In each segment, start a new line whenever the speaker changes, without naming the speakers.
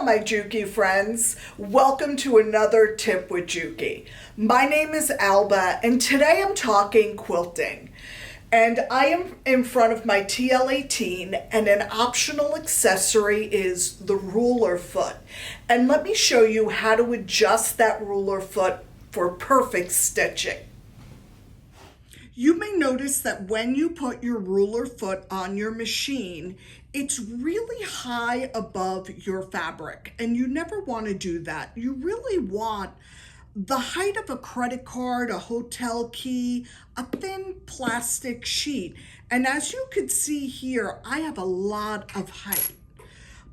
my Juki friends. Welcome to another Tip with Juki. My name is Alba, and today I'm talking quilting. And I am in front of my TL18, and an optional accessory is the ruler foot. And let me show you how to adjust that ruler foot for perfect stitching. You may notice that when you put your ruler foot on your machine, it's really high above your fabric, and you never want to do that. You really want the height of a credit card, a hotel key, a thin plastic sheet. And as you can see here, I have a lot of height.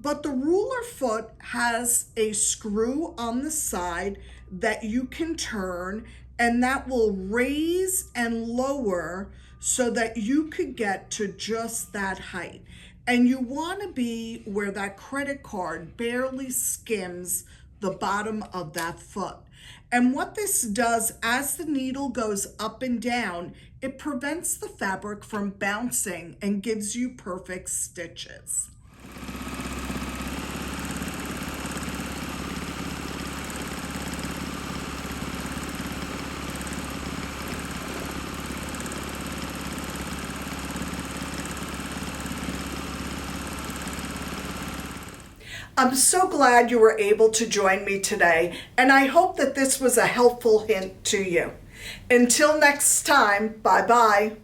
But the ruler foot has a screw on the side that you can turn, and that will raise and lower so that you could get to just that height. And you want to be where that credit card barely skims the bottom of that foot. And what this does, as the needle goes up and down, it prevents the fabric from bouncing and gives you perfect stitches. I'm so glad you were able to join me today, and I hope that this was a helpful hint to you. Until next time, bye-bye.